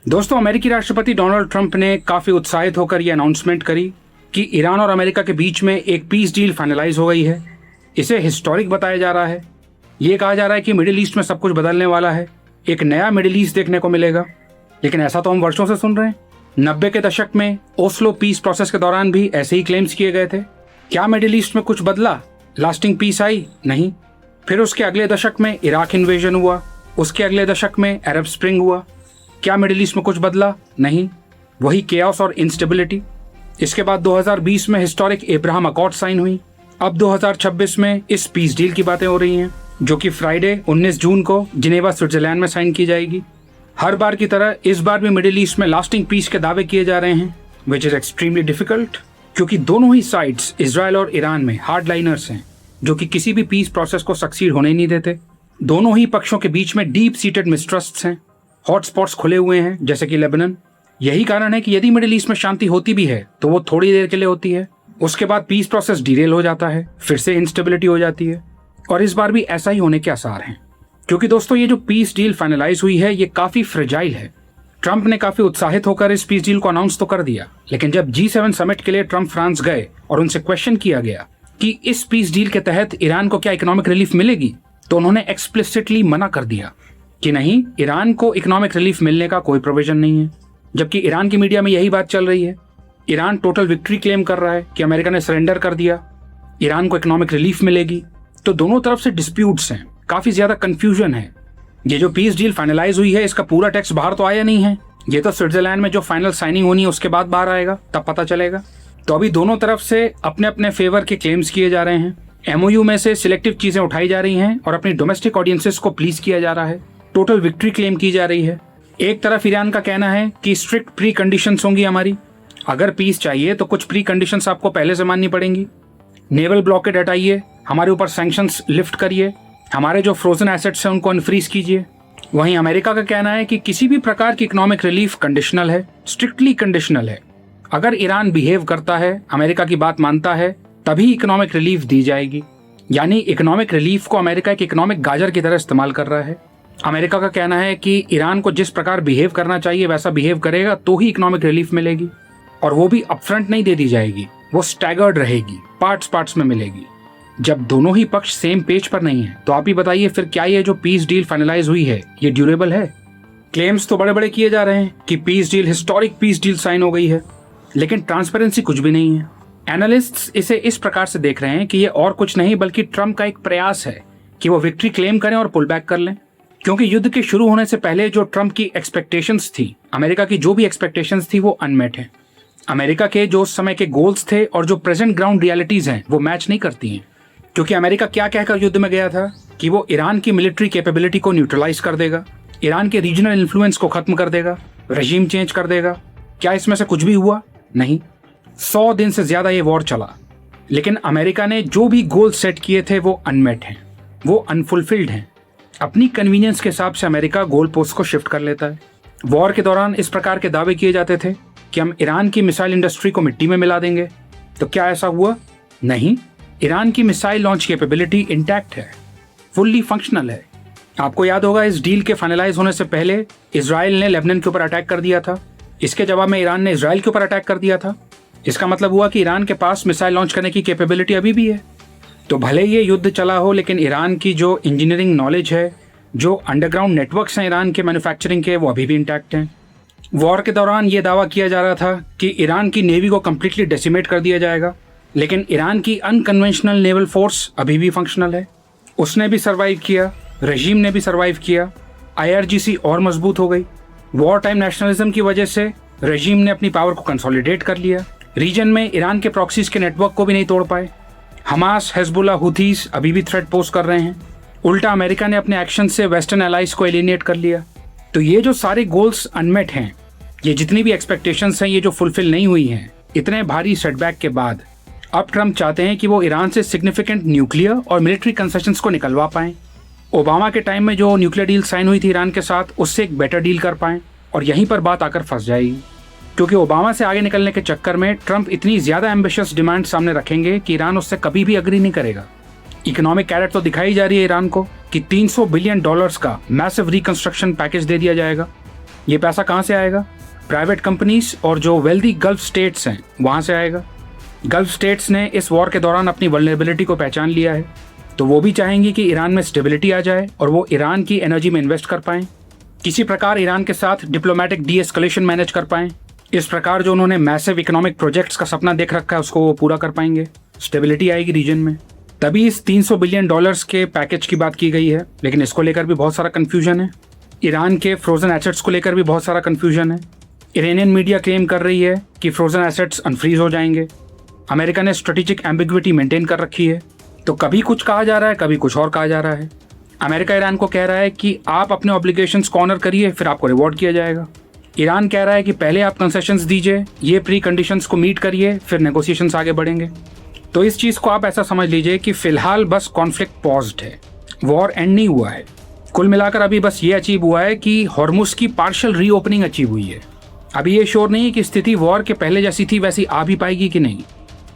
दोस्तों, अमेरिकी राष्ट्रपति डोनाल्ड ट्रंप ने काफी उत्साहित होकर यह अनाउंसमेंट करी कि ईरान और अमेरिका के बीच में एक पीस डील फाइनलाइज हो गई है। इसे हिस्टोरिक बताया जा रहा है। ये कहा जा रहा है कि मिडिल ईस्ट में सब कुछ बदलने वाला है, एक नया मिडिल ईस्ट देखने को मिलेगा। लेकिन ऐसा तो हम वर्षों से सुन रहे हैं। 90 के दशक में ओस्लो पीस प्रोसेस के दौरान भी ऐसे ही क्लेम्स किए गए थे। क्या मिडिल ईस्ट में कुछ बदला? लास्टिंग पीस आई? नहीं। फिर उसके अगले दशक में इराक इन्वेजन हुआ, उसके अगले दशक में अरब स्प्रिंग हुआ। क्या मिडिल ईस्ट में कुछ बदला? नहीं, वही केओस और इंस्टेबिलिटी। इसके बाद 2020 में हिस्टोरिक अब्राहम अकॉर्ड साइन हुई। अब 2026 में इस पीस डील की बातें हो रही हैं, जो कि फ्राइडे 19 जून को जिनेवा स्विट्जरलैंड में साइन की जाएगी। हर बार की तरह इस बार भी मिडिल ईस्ट में लास्टिंग पीस के दावे किए जा रहे हैं, विच इज एक्सट्रीमली डिफिकल्ट, क्योंकि दोनों ही साइड्स इजराइल और ईरान में हार्ड लाइनर्स हैं, जो कि किसी भी पीस प्रोसेस को सक्सीड होने नहीं देते। दोनों ही पक्षों के बीच में डीप सीटेड मिसट्रस्ट्स हैं, हॉटस्पॉट्स खुले हुए हैं जैसे कि लेबनान। यही कारण है कि यदि मिडिल ईस्ट में शांति होती भी है तो वो थोड़ी देर के लिए होती है, उसके बाद पीस प्रोसेस डिरेल हो जाता है, फिर से इंस्टेबिलिटी हो जाती है। और इस बार भी ऐसा ही होने के आसार हैं, क्योंकि दोस्तों ये जो पीस डील फाइनलाइज हुई है ये काफी फ्रेजाइल है। ट्रंप ने काफी उत्साहित होकर इस पीस डील को अनाउंस तो कर दिया, लेकिन जब G7 समिट के लिए ट्रंप फ्रांस गए और उनसे क्वेश्चन किया गया कि इस पीस डील के तहत ईरान को क्या इकोनॉमिक रिलीफ मिलेगी, तो उन्होंने एक्सप्लिसिटली मना कर दिया कि नहीं, ईरान को इकोनॉमिक रिलीफ मिलने का कोई प्रोविजन नहीं है। जबकि ईरान की मीडिया में यही बात चल रही है। ईरान टोटल विक्ट्री क्लेम कर रहा है कि अमेरिका ने सरेंडर कर दिया, ईरान को इकोनॉमिक रिलीफ मिलेगी। तो दोनों तरफ से डिस्प्यूट्स हैं, काफी ज्यादा कंफ्यूजन है। ये जो पीस डील फाइनलाइज हुई है इसका पूरा टेक्स्ट बाहर तो आया नहीं है। ये तो स्विट्जरलैंड में जो फाइनल साइनिंग होनी है उसके बाद बाहर आएगा, तब पता चलेगा। तो अभी दोनों तरफ से अपने अपने फेवर के क्लेम्स किए जा रहे हैं। MOU में से सिलेक्टिव चीजें उठाई जा रही हैं और अपनी डोमेस्टिक ऑडियंसेस को प्लीज किया जा रहा है। टोटल विक्ट्री क्लेम की जा रही है। एक तरफ ईरान का कहना है कि स्ट्रिक्ट प्री कंडीशंस होंगी हमारी, अगर पीस चाहिए तो कुछ प्री कंडीशंस आपको पहले से माननी पड़ेंगी। नेवल ब्लॉकेड हटाइए, हमारे ऊपर सैंक्शंस लिफ्ट करिए, हमारे जो फ्रोजन एसेट्स हैं उनको अनफ्रीज कीजिए। वहीं अमेरिका का कहना है कि किसी भी प्रकार की इकोनॉमिक रिलीफ कंडीशनल है, स्ट्रिक्टली कंडीशनल है। अगर ईरान बिहेव करता है, अमेरिका की बात मानता है, तभी इकोनॉमिक रिलीफ दी जाएगी। यानी इकोनॉमिक रिलीफ को अमेरिका एक इकोनॉमिक गाजर की तरह इस्तेमाल कर रहा है। अमेरिका का कहना है कि ईरान को जिस प्रकार बिहेव करना चाहिए वैसा बिहेव करेगा तो ही इकोनॉमिक रिलीफ मिलेगी, और वो भी अपफ्रंट नहीं दे दी जाएगी, वो स्टैगर्ड रहेगी, पार्ट्स में मिलेगी। जब दोनों ही पक्ष सेम पेज पर नहीं है तो आप ही बताइए फिर क्या ये जो पीस डील फाइनलाइज हुई है ये ड्यूरेबल है? क्लेम्स तो बड़े बड़े किए जा रहे हैं कि peace deal, historic peace deal sign हो गई है, लेकिन ट्रांसपेरेंसी कुछ भी नहीं है। एनालिस्ट्स इसे इस प्रकार से देख रहे हैं कि ये और कुछ नहीं बल्कि ट्रंप का एक प्रयास है कि वो विक्ट्री क्लेम करें और पुल बैक कर लें। क्योंकि युद्ध के शुरू होने से पहले जो ट्रंप की एक्सपेक्टेशंस थी, अमेरिका की जो भी एक्सपेक्टेशंस थी वो अनमेट हैं। अमेरिका के जो उस समय के गोल्स थे और जो प्रेजेंट ग्राउंड रियलिटीज हैं वो मैच नहीं करती हैं। क्योंकि अमेरिका क्या कहकर युद्ध में गया था कि वो ईरान की मिलिट्री कैपेबिलिटी को न्यूट्रलाइज कर देगा, ईरान के रीजनल इन्फ्लुएंस को खत्म कर देगा, रेजिम चेंज कर देगा। क्या इसमें से कुछ भी हुआ? नहीं। 100 दिन से ज्यादा ये वॉर चला, लेकिन अमेरिका ने जो भी गोल सेट किए थे वो अनमेट हैं, वो अनफुलफिल्ड हैं। अपनी कन्वीनियंस के हिसाब से अमेरिका गोल पोस्ट को शिफ्ट कर लेता है। वॉर के दौरान इस प्रकार के दावे किए जाते थे कि हम ईरान की मिसाइल इंडस्ट्री को मिट्टी में मिला देंगे। तो क्या ऐसा हुआ? नहीं। ईरान की मिसाइल लॉन्च कैपेबिलिटी इंटैक्ट है, फुल्ली फंक्शनल है। आपको याद होगा इस डील के फाइनलाइज होने से पहले इजराइल ने लेबनान के ऊपर अटैक कर दिया था, इसके जवाब में ईरान ने इजराइल के ऊपर अटैक कर दिया था। इसका मतलब हुआ कि ईरान के पास मिसाइल लॉन्च करने की कैपेबिलिटी अभी भी है। तो भले ये युद्ध चला हो, लेकिन ईरान की जो इंजीनियरिंग नॉलेज है, जो अंडरग्राउंड नेटवर्क्स हैं ईरान के मैन्युफैक्चरिंग के, वो अभी भी इंटैक्ट हैं। वॉर के दौरान ये दावा किया जा रहा था कि ईरान की नेवी को कंप्लीटली डेसिमेट कर दिया जाएगा, लेकिन ईरान की अनकन्वेंशनल नेवल फोर्स अभी भी फंक्शनल है। उसने भी सर्वाइव किया, रेजिम ने भी सर्वाइव किया, IRGC और मजबूत हो गई। वॉर टाइम नेशनलिज्म की वजह से रेजिम ने अपनी पावर को कंसोलिडेट कर लिया। रीजन में ईरान के प्रॉक्सीज के नेटवर्क को भी नहीं तोड़ पाए। हमास, हेजबुल्ला, हुथीस अभी भी थ्रेट पोस्ट कर रहे हैं। उल्टा अमेरिका ने अपने एक्शन से वेस्टर्न एलाइज को एलिनेट कर लिया। तो ये जो सारे गोल्स अनमेट हैं, ये जितनी भी एक्सपेक्टेशंस हैं, ये जो फुलफिल नहीं हुई हैं, इतने भारी सेटबैक के बाद अब ट्रंप चाहते हैं कि वो ईरान से सिग्निफिकेंट न्यूक्लियर और मिलिट्री कंसेशंस को निकलवा पाएं। ओबामा के टाइम में जो न्यूक्लियर डील साइन हुई थी ईरान के साथ, उससे एक बेटर डील कर पाएं, और यहीं पर बात आकर फंस जाएगी। क्योंकि ओबामा से आगे निकलने के चक्कर में ट्रंप इतनी ज्यादा एम्बिशियस डिमांड सामने रखेंगे कि ईरान उससे कभी भी अग्री नहीं करेगा। इकोनॉमिक कैरेट तो दिखाई जा रही है ईरान को कि $300 बिलियन का मैसिव रिकंस्ट्रक्शन पैकेज दे दिया जाएगा। ये पैसा कहाँ से आएगा? प्राइवेट कंपनीज और जो वेल्दी गल्फ स्टेट्स हैं वहाँ से आएगा। गल्फ स्टेट्स ने इस वॉर के दौरान अपनी वल्नरेबिलिटी को पहचान लिया है, तो वो भी चाहेंगी कि ईरान में स्टेबिलिटी आ जाए और वो ईरान की एनर्जी में इन्वेस्ट कर पाएं, किसी प्रकार ईरान के साथ डिप्लोमेटिक डी-एस्केलेशन मैनेज कर पाएं। इस प्रकार जो उन्होंने मैसिव इकोनॉमिक प्रोजेक्ट्स का सपना देख रखा है उसको वो पूरा कर पाएंगे, स्टेबिलिटी आएगी रीजन में। तभी इस $300 बिलियन के पैकेज की बात की गई है, लेकिन इसको लेकर भी बहुत सारा कन्फ्यूजन है। ईरान के फ्रोजन एसेट्स को लेकर भी बहुत सारा कन्फ्यूजन है। इरानियन मीडिया क्लेम कर रही है कि फ्रोजन एसेट्स अनफ्रीज हो जाएंगे। अमेरिका ने स्ट्रेटेजिक एम्बिग्विटी मेंटेन कर रखी है, तो कभी कुछ कहा जा रहा है, कभी कुछ और कहा जा रहा है। अमेरिका ईरान को कह रहा है कि आप अपने ऑब्लिगेशंस को ऑनर करिए, फिर आपको रिवॉर्ड किया जाएगा। ईरान कह रहा है कि पहले आप कंसेशंस दीजिए, ये प्री कंडीशंस को मीट करिए, फिर नेगोशिएशंस आगे बढ़ेंगे। तो इस चीज़ को आप ऐसा समझ लीजिए कि फिलहाल बस कॉन्फ्लिक्ट पॉज्ड है, वॉर एंड नहीं हुआ है। कुल मिलाकर अभी बस ये अचीव हुआ है कि हॉर्मुज की पार्शियल रीओपनिंग अचीव हुई है। अभी ये श्योर नहीं है कि स्थिति वॉर के पहले जैसी थी वैसी आ भी पाएगी कि नहीं।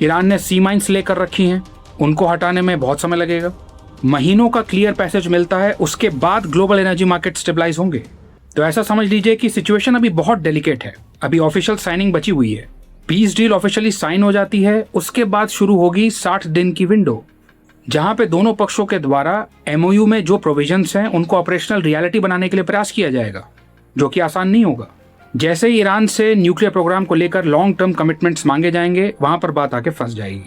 ईरान ने सी माइंस लेकर रखी हैं, उनको हटाने में बहुत समय लगेगा। महीनों का क्लियर पैसेज मिलता है, उसके बाद ग्लोबल एनर्जी मार्केट स्टेबलाइज होंगे। तो ऐसा समझ लीजिए कि सिचुएशन अभी बहुत डेलिकेट है। अभी ऑफिशियल साइनिंग बची हुई है। पीस डील ऑफिशियली साइन हो जाती है, उसके बाद शुरू होगी 60 दिन की विंडो, जहां पे दोनों पक्षों के द्वारा एमओयू में जो प्रोविजंस हैं उनको ऑपरेशनल रियलिटी बनाने के लिए प्रयास किया जाएगा, जो कि आसान नहीं होगा। जैसे ही ईरान से न्यूक्लियर प्रोग्राम को लेकर लॉन्ग टर्म कमिटमेंट्स मांगे जाएंगे, वहां पर बात आके फंस जाएगी।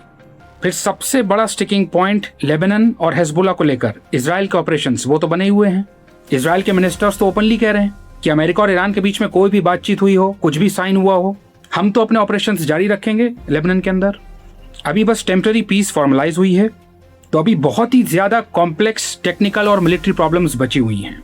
फिर सबसे बड़ा स्टिकिंग पॉइंट लेबनान और हिजबुल्लाह को लेकर इजराइल के ऑपरेशंस वो तो बने हुए हैं। इजराइल के मिनिस्टर्स तो ओपनली कह रहे हैं कि अमेरिका और ईरान के बीच में कोई भी बातचीत हुई हो, कुछ भी साइन हुआ हो, हम तो अपने ऑपरेशंस जारी रखेंगे लेबनान के अंदर। अभी बस टेम्पररी पीस फॉर्मलाइज हुई है, तो अभी बहुत ही ज्यादा कॉम्प्लेक्स टेक्निकल और मिलिट्री प्रॉब्लम्स बची हुई हैं।